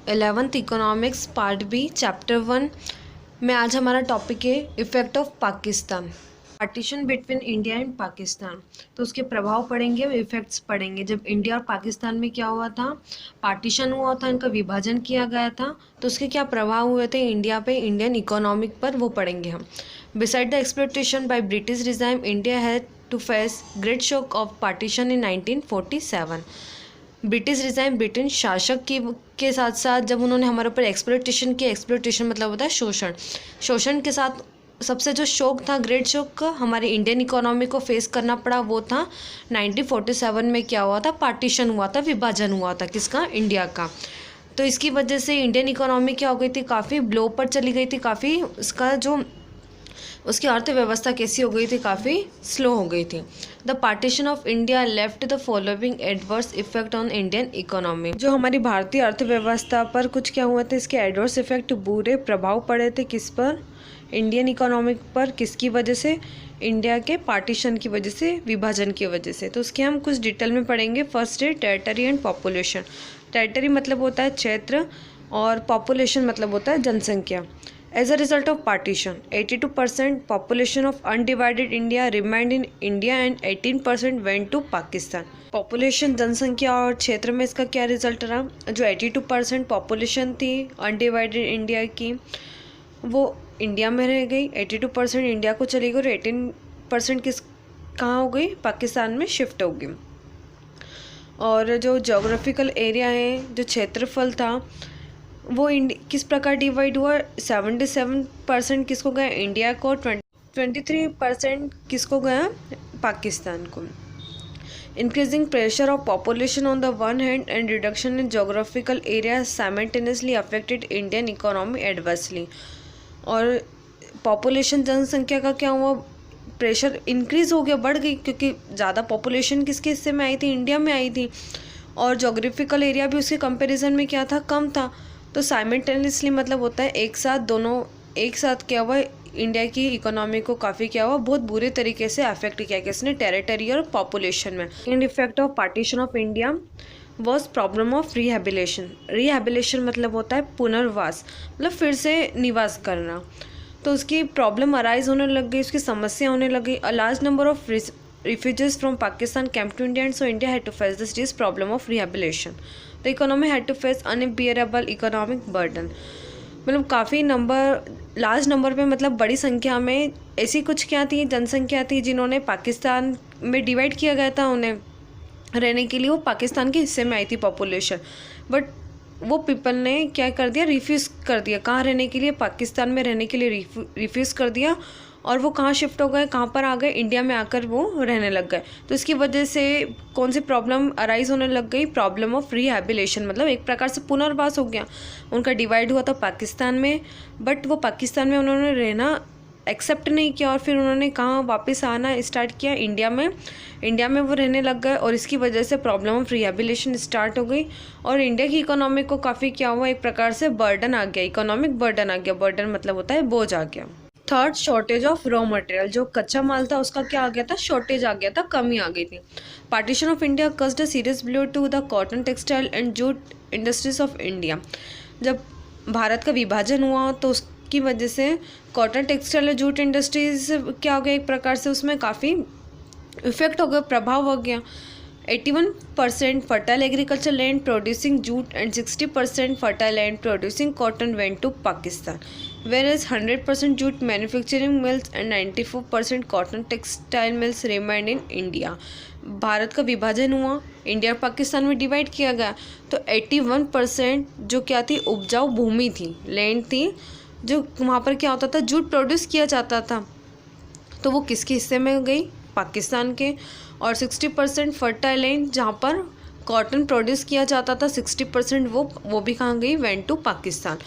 11th economics part B chapter 1 में आज हमारा टॉपिक है effect of Pakistan. Partition between India and Pakistan, तो उसके प्रभाव पढ़ेंगे, इफ़ेक्ट्स पढ़ेंगे। जब इंडिया और पाकिस्तान में क्या हुआ था, पार्टीशन हुआ था, इनका विभाजन किया गया था, तो उसके क्या प्रभाव हुए थे इंडिया पे, इंडियन इकोनॉमिक पर, वो पढ़ेंगे हम। Beside the exploitation by British regime, India had to face great shock of partition in 1947। British regime, Britain शासक के साथ साथ जब उन्होंने हमारे ऊपर एक्सप्लॉयटेशन किया, एक्सप्लॉयटेशन मतलब होता है शोषण, शोषण के साथ सबसे जो शोक था, ग्रेट शोक हमारे इंडियन इकोनॉमी को फेस करना पड़ा, वो था 1947 में क्या हुआ था, पार्टीशन हुआ था, विभाजन हुआ था, किसका, इंडिया का। तो इसकी वजह से इंडियन इकोनॉमी क्या हो गई थी, काफ़ी ब्लो पर चली गई थी, काफ़ी उसका जो उसकी अर्थव्यवस्था कैसी हो गई थी, काफ़ी स्लो हो गई थी। The partition of India left the following adverse effect on Indian economy. जो हमारी भारतीय अर्थव्यवस्था पर कुछ क्या हुए थे, इसके एडवर्स इफेक्ट, बुरे प्रभाव पड़े थे, किस पर, इंडियन इकोनॉमिक पर। किसकी वजह से, इंडिया के पार्टीशन की वजह से, विभाजन की वजह से। तो उसके हम कुछ डिटेल में पढ़ेंगे। फर्स्ट है टेरिटरी एंड पॉपुलेशन। टेरिटरी मतलब होता है क्षेत्र और पॉपुलेशन मतलब होता है जनसंख्या। As a result of partition, 82% population of undivided India remained in India and 18% went to Pakistan. Population, जनसंख्या और क्षेत्र में इसका क्या रिजल्ट रहा, जो 82% पॉपुलेशन थी अनडिवाइडेड इंडिया की, वो इंडिया में रह गई, 82% इंडिया को चली गई और 18% कहाँ हो गई, पाकिस्तान में शिफ्ट हो गई। और जो जोग्राफिकल एरिया है, जो क्षेत्रफल था, वो किस प्रकार डिवाइड हुआ, 77% किसको गया, इंडिया को, 23% किसको गया, पाकिस्तान को। Increasing pressure of population on the one hand and reduction in geographical area simultaneously affected Indian economy adversely. और पॉपुलेशन, जनसंख्या का क्या हुआ, प्रेशर इंक्रीज हो गया, बढ़ गई, क्योंकि ज़्यादा पॉपुलेशन किसके हिस्से में आई थी, इंडिया में आई थी, और जोग्राफिकल एरिया भी उसके कंपैरिजन में क्या था, कम था। तो साइमल्टेनियसली मतलब होता है एक साथ, दोनों एक साथ क्या हुआ, इंडिया की इकोनॉमी को काफ़ी क्या हुआ, बहुत बुरे तरीके से अफेक्ट किया किसने, टेरिटरी और पॉपुलेशन में। Second effect of partition of India was problem of rehabilitation. Rehabilitation मतलब होता है पुनर्वास, मतलब फिर से निवास करना। तो उसकी प्रॉब्लम अराइज होने लग गई, उसकी समस्या होने लग गई। A large number of refugees from Pakistan came to India, and so India had to face the serious problem of rehabilitation. The economy had to face unbearable economic burden. मतलब काफ़ी लार्ज नंबर पे, मतलब बड़ी संख्या में ऐसी कुछ क्या थी, जनसंख्या थी, जिन्होंने पाकिस्तान में डिवाइड किया गया था उन्हें रहने के लिए, वो पाकिस्तान के हिस्से में आई थी पॉपुलेशन, बट वो पीपल ने क्या कर दिया, रिफ्यूज़ कर दिया, कहाँ रहने के लिए, पाकिस्तान में रहने के लिए रिफ्यूज़ कर दिया, और वो कहाँ शिफ्ट हो गए, कहाँ पर आ गए, इंडिया में आकर वो रहने लग गए। तो इसकी वजह से कौन सी प्रॉब्लम अराइज होने लग गई, प्रॉब्लम ऑफ रिहेबिलेशन, मतलब एक प्रकार से पुनर्वास हो गया। उनका डिवाइड हुआ था पाकिस्तान में, बट वो पाकिस्तान में उन्होंने रहना एक्सेप्ट नहीं किया, और फिर उन्होंने कहाँ वापस आना स्टार्ट किया, इंडिया में। इंडिया में वो रहने लग गए, और इसकी वजह से प्रॉब्लम ऑफ रिहेबिलेशन स्टार्ट हो गई, और इंडिया की इकोनॉमी को काफ़ी क्या हुआ, एक प्रकार से बर्डन आ गया, इकोनॉमिक बर्डन आ गया। बर्डन मतलब होता है बोझ आ गया। Third, shortage of raw material. जो कच्चा माल था उसका क्या आ गया था, शॉर्टेज आ गया था, कमी आ गई थी। Partition of India caused a serious blow to the cotton, textile and jute industries of India. जब भारत का विभाजन हुआ तो उसकी वजह से कॉटन, टेक्सटाइल और जूट इंडस्ट्रीज क्या हो गया, एक प्रकार से उसमें काफ़ी इफेक्ट हो गया, प्रभाव हो गया। 81% fertile agriculture land producing jute and 60% fertile land producing cotton went to Pakistan, whereas 100% jute manufacturing mills and 94% cotton textile mills remained in India. Bharat का विभाजन हुआ, इंडिया और पाकिस्तान में डिवाइड किया गया, तो 81% जो क्या थी, उपजाऊ भूमि थी, लैंड थी, जो वहाँ पर क्या होता था, जूट प्रोड्यूस किया जाता था, तो वो किसके हिस्से में गई, पाकिस्तान के। और 60% फर्टाइल लैंड जहाँ पर कॉटन प्रोड्यूस किया जाता था, 60% वो भी कहाँ गई, वेंट टू पाकिस्तान।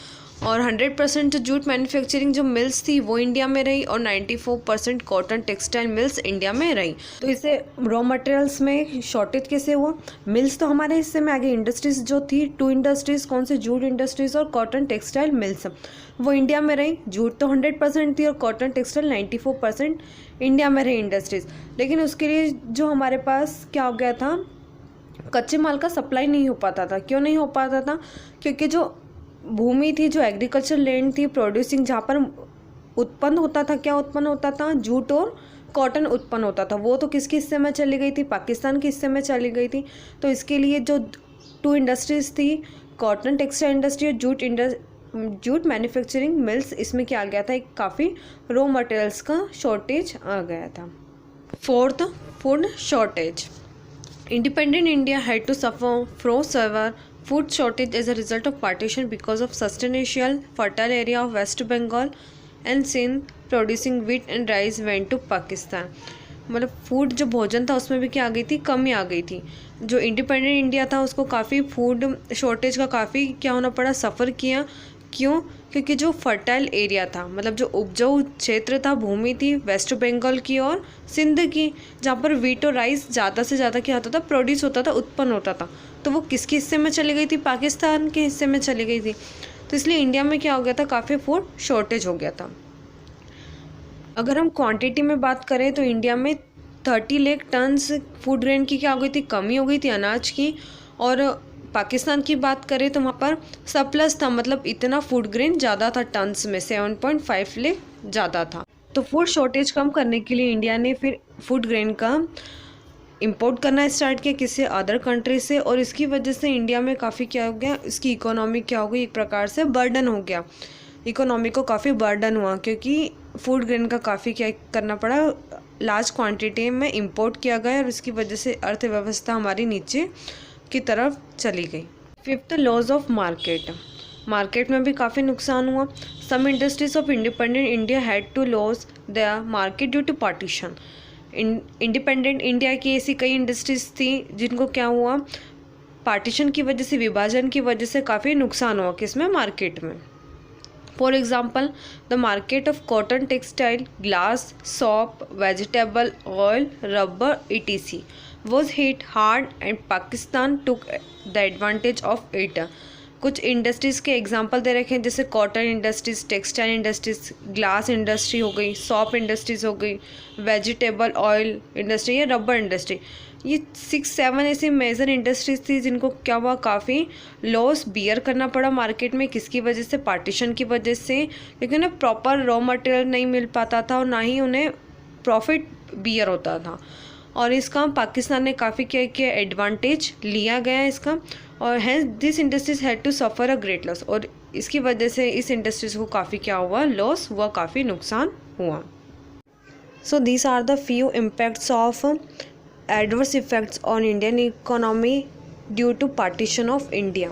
और 100% जो जूट मैन्युफैक्चरिंग जो मिल्स थी वो इंडिया में रही, और 94% कॉटन टेक्सटाइल मिल्स इंडिया में रही। तो इसे रॉ मटेरियल्स में शॉर्टेज कैसे हुआ, मिल्स तो हमारे हिस्से में आगे, इंडस्ट्रीज जो थी, 2 इंडस्ट्रीज कौन से, जूट इंडस्ट्रीज और कॉटन टेक्सटाइल मिल्स, वो इंडिया में रही। जूट तो 100% थी और कॉटन टेक्सटाइल 94% इंडिया में रही इंडस्ट्रीज। लेकिन उसके लिए जो हमारे पास क्या हो गया था, कच्चे माल का सप्लाई नहीं हो पाता था। क्यों नहीं हो पाता था, क्योंकि जो भूमि थी, जो एग्रीकल्चर लैंड थी, प्रोड्यूसिंग, जहाँ पर उत्पन्न होता था, क्या उत्पन्न होता था, जूट और कॉटन उत्पन्न होता था, वो तो किसके हिस्से में चली गई थी, पाकिस्तान के हिस्से में चली गई थी। तो इसके लिए जो 2 इंडस्ट्रीज़ थी, कॉटन टेक्सटाइल इंडस्ट्री और जूट मैन्युफैक्चरिंग मिल्स, इसमें क्या आ गया था, एक काफ़ी रॉ मटेरियल्स का शॉर्टेज आ गया था। 4th, food shortage. Independent India had to suffer from severe food shortage as a result of partition because of substantial fertile area of West Bengal and Sindh producing wheat and rice went to Pakistan। मतलब food जो भोजन था उसमें भी क्या आ गई थी, कमी आ गई थी। जो इंडिपेंडेंट इंडिया था उसको काफ़ी फूड शॉर्टेज का काफ़ी क्या होना पड़ा, सफ़र किया। क्यों? क्योंकि जो फर्टाइल एरिया था, मतलब जो उपजाऊ क्षेत्र था, भूमि थी वेस्ट बंगाल की और सिंध की, जहाँ पर वीट और राइस ज़्यादा से ज़्यादा क्या होता था, प्रोड्यूस होता था, उत्पन्न होता था, तो वो किसके हिस्से में चली गई थी, पाकिस्तान के हिस्से में चली गई थी। तो इसलिए इंडिया में क्या हो गया था, काफ़ी फूड शॉर्टेज हो गया था। अगर हम क्वांटिटी में बात करें तो इंडिया में 30 लाख टन्स फूड ग्रेन की क्या हो गई थी, कमी हो गई थी अनाज की। और पाकिस्तान की बात करें तो वहाँ पर सरप्लस था, मतलब इतना फूड ग्रेन ज़्यादा था, टन्स में 7.5 लाख ज़्यादा था। तो फूड शॉर्टेज कम करने के लिए इंडिया ने फिर फूड ग्रेन का इंपोर्ट करना स्टार्ट किया किसी अदर कंट्री से, और इसकी वजह से इंडिया में काफ़ी क्या हो गया, इसकी इकोनॉमी क्या हो गई, एक प्रकार से बर्डन हो गया, इकोनॉमी को काफ़ी बर्डन हुआ, क्योंकि फूड ग्रेन का काफ़ी क्या करना पड़ा, लार्ज क्वांटिटी में इंपोर्ट किया गया, और इसकी वजह से अर्थव्यवस्था हमारी नीचे की तरफ चली गई। 5th, loss of market. Market में भी काफ़ी नुकसान हुआ। Some industries of independent India had to loss the market due to partition. Independent India की ऐसी कई इंडस्ट्रीज थी जिनको क्या हुआ, पार्टीशन की वजह से, विभाजन की वजह से काफ़ी नुकसान हुआ, किसमें, मार्केट में। For example, the market of cotton, textile, glass, soap, vegetable oil, rubber, etc. was hit hard and Pakistan took the advantage of it। कुछ इंडस्ट्रीज़ के एग्जांपल दे रखे हैं, जैसे cotton industries, textile industries, glass industry हो गई, shop industries हो गई, vegetable oil industry या रबर इंडस्ट्री। ये 6-7 ऐसी मेजर इंडस्ट्रीज थी जिनको क्या हुआ, काफ़ी लॉस बियर करना पड़ा मार्केट में, किसकी वजह से, पार्टीशन की वजह से, क्योंकि उन्हें प्रॉपर रॉ मटेरियल नहीं मिल पाता था और ना ही उन्हें प्रॉफिट बियर होता था। और इसका पाकिस्तान ने काफ़ी क्या किया, एडवांटेज लिया गया इसका, और hence this industries had to suffer a great loss, और इसकी वजह से इस इंडस्ट्रीज को काफ़ी क्या हुआ, लॉस हुआ, काफ़ी नुकसान हुआ। So these are the few impacts of adverse effects on Indian economy due to partition of India।